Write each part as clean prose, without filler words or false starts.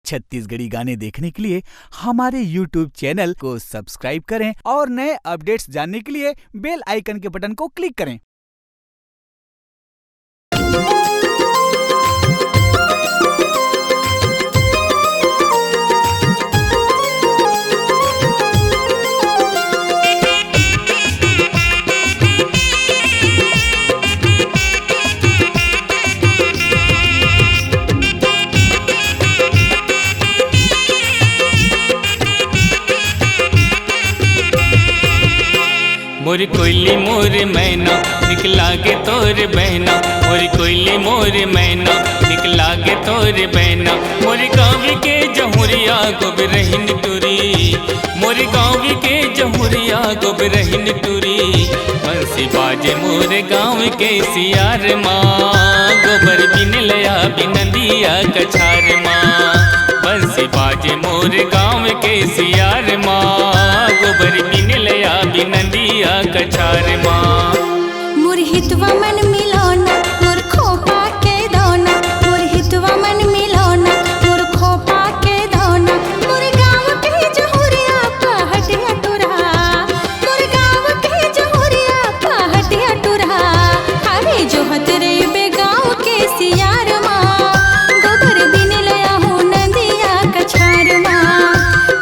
छत्तीसगढ़ी गाने देखने के लिए हमारे YouTube चैनल को सब्सक्राइब करें और नए अपडेट्स जानने के लिए बेल आइकन के बटन को क्लिक करें। मोरी कोयली मोरे मैना निकला गे तोरे बहना, मोरी कोयली मोरे मैना निकला गे तोरे बहना। मोरी गाँव के जहुरिया गोबरहिन टूरी, मोरी गाँव के जहुरिया गोबरहिन टूरी। बंसी बाजे मोरे गाँव के सियार माँ, गोबर बिन लया बिनंदिया कछार माँ। बंसी बाजे मोरे गाँव के सियार माँ, गोबर बिन लया बिनंदिया कछार माँ। मोर हितवा मन मिलौना मोर खोपा के दौना, मोर हितवा मन मिलौना मोर खोपा के दौना। मोर गाँव के जहुरिया पहटिया टुरा, मोर गाँव के जहुरिया पहटिया टुरा। हरे जोहत रे बे गाँव के सियार माँ, गोबर बिन लया हूँ नदिया कछार माँ।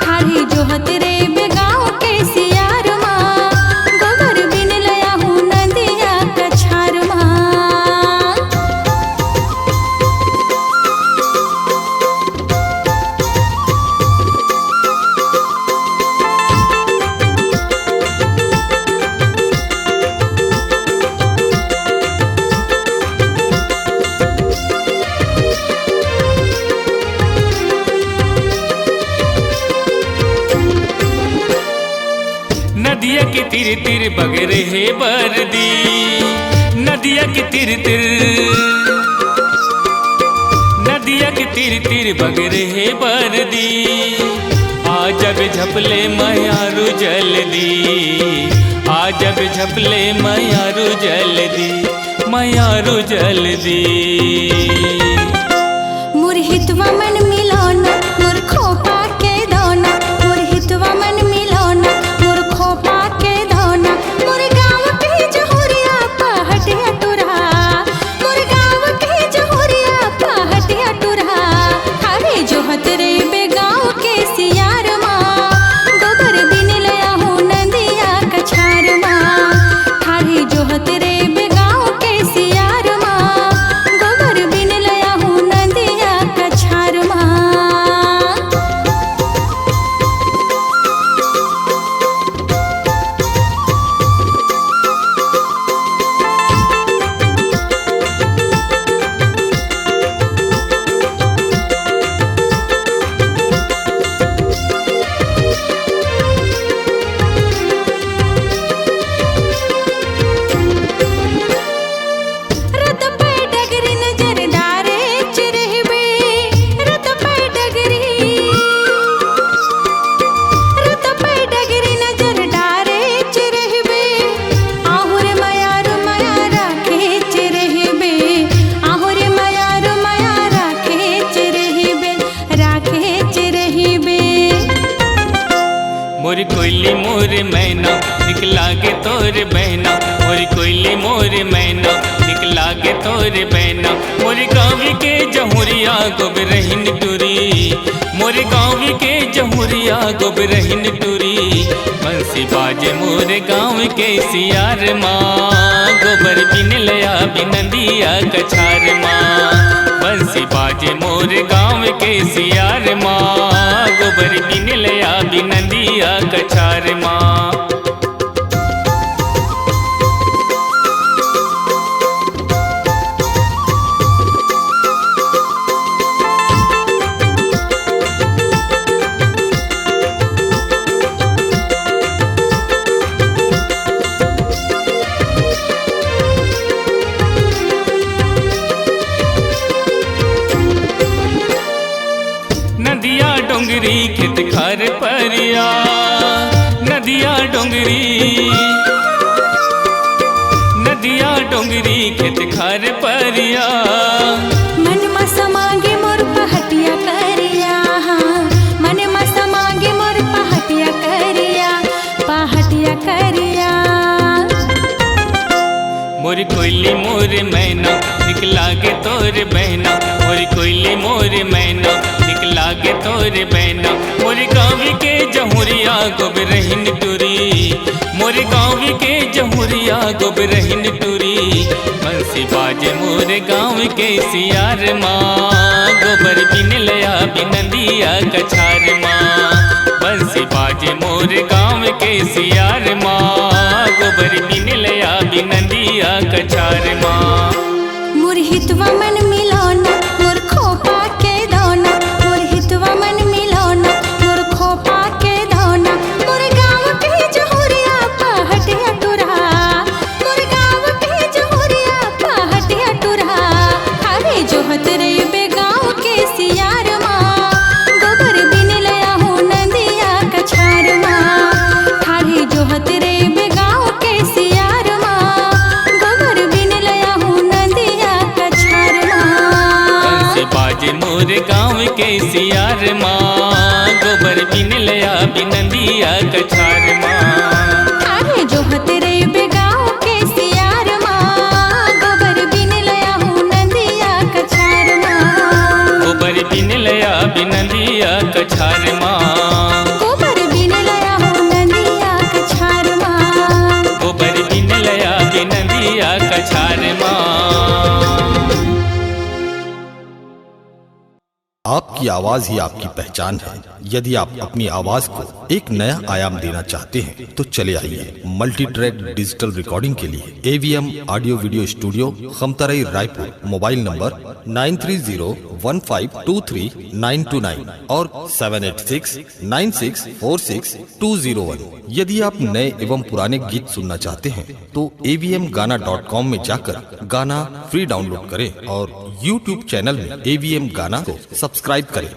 हरे जोहत रे बे गाँव के सियार माँ, गोबर बिन लया हूँ नदिया कछार माँ। नदिया के तीर तीर बग रहे बरदी, नदिया के तीर तीर, नदिया के तीर तीर बग रहे बरदी। आ जब झपले मयारू जल्दी, आ जब झपले मयारू जल्दी, मयारू जल्दी। मोर हितवा मन मिलौना मोर खोपा के दौना, मोर हितवा मन मिलौना मोर खोपा के दौना। मोर गाँव के जहुरिया पहटिया टुरा, मोर गाँव के जहुरिया पहटिया टुरा। हरे जोहत रे बे गाँव के सियार माँ, गोबर बिन लया हूँ नदिया कछार माँ। हरे जोहत रे बे गाँव के सियार माँ, गोबर बिन लया हूँ नदिया कछार माँ। रत पे डगरी नजर डारे चिरहबे, रत पे डगरी, रत पे डगरी नजर डारे चिरहबे। आहुर मयार माया राखे चिरहबे, आहुर मयार माया राखे चिरहबे, राखे चिरहबे। मोरी कोयली मोरे मैना निकला गे तोरे बहना, मोरी कोयली मोरे मैना निकला गे तोरे बहना। मोरी गाँव के जहुरिया गोबरहिन टूरी, मोरी गाँव के जहुरिया गोबरहिन टूरी। बंसी बाजे मोरे गाँव के सियार माँ, गोबर बिन लया बिनंदिया कछार माँ। बंसी बाजे मोरे गाँव के सियार माँ, गोबर बिन लया बिनंदिया कछार माँ। नदिया डोंगरी खेत खार परिया, नदिया डोंगरी, नदिया डोंगरी खेत खार परिया। मन मा समागे मोर पहटिया करिया, मोरी कोयली मोर मैना निक लागे तोर बहना, मोरी कोयली मोर मैना निक लागे तोर बहना। मोरी गाँव के जहुरिया गोबरहिन टूरी, मोरी गाँव के जहुरिया गोबरहिन टूरी। बंसी बाजे मोर गाँव के सियार माँ, गोबर बिन लया बिनंदिया कछार माँ। बंसी बाजे मोर गाँव के सियार माँ, गोबर बिन लया बिनंदिया कछार माँ। मोर हितवा मन मिलौना मोर खोपा के दौना, मोर हितवा मन मिलौना मोर खोपा के दौना। मोर गाँव के जहुरिया पहटिया टुरहा, मोर गाँव के जहुरिया पहटिया टुरहा। अरे जोहत रे बे गाँव के सियार माँ, गोबर बिन लया हूँ नंदिया कछार माँ। अरे जोहत रे बे गाँव के सियार माँ, गोबर बिन लया हूँ नंदिया कछार माँ। बंसी बाजे मोर गाँव के सियार माँ, गोबर बिन लया बिनंदिया कछार माँ। अरे जोहत रे बे गाँव के सियार माँ, गोबर बिन लया हूँ नंदिया कछार माँ। गोबर बिन लया बिनंदिया कछार माँ। गोबर बिन लया हूँ नंदिया कछार माँ। गोबर बिन लया बिनंदिया कछार माँ। आपकी आवाज ही आपकी पहचान है। यदि आप अपनी आवाज को एक नया आयाम देना चाहते हैं तो चले आइए मल्टी ट्रैक डिजिटल रिकॉर्डिंग के लिए AVM audio video studio Khamtarai Raipur. Mobile number 9301523929 और 7869646201। यदि आप नए एवं पुराने गीत सुनना चाहते हैं तो avmgana.com में जाकर गाना फ्री डाउनलोड करें और YouTube चैनल में AVM गाना को सब्सक्राइब करें।